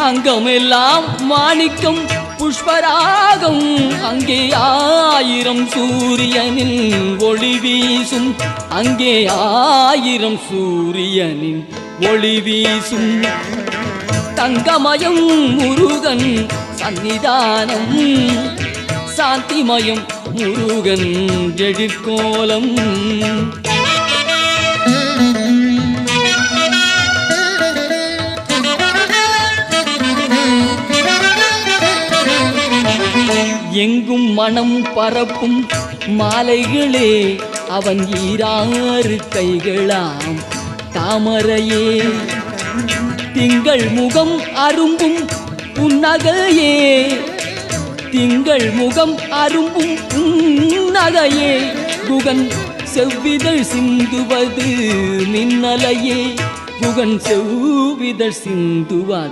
அங்கமெல்லாம் மாணிக்கம் புஷ்பராகம் அங்கே 1000 சூரியனின் ஒளி வீசும் அங்கே 1000 சூரியனின் ஒளி வீசும் தங்கமயம் முருகன் சன்னிதானம் சாந்திமயம் முருகன் எழிற்கோலம் எங்கும் மனம் பரப்பும் மாலைகளே அவன் 2 கைகளாம் தாமரையே திங்கள் முகம் அரும்பும் புன்னகையே திங்கள் முகம் அரும்பும் புன்னகையே குகன் செவ்விதழ் சிந்துவது மின்னலையே குகன் செவ்விதழ் சிந்துவது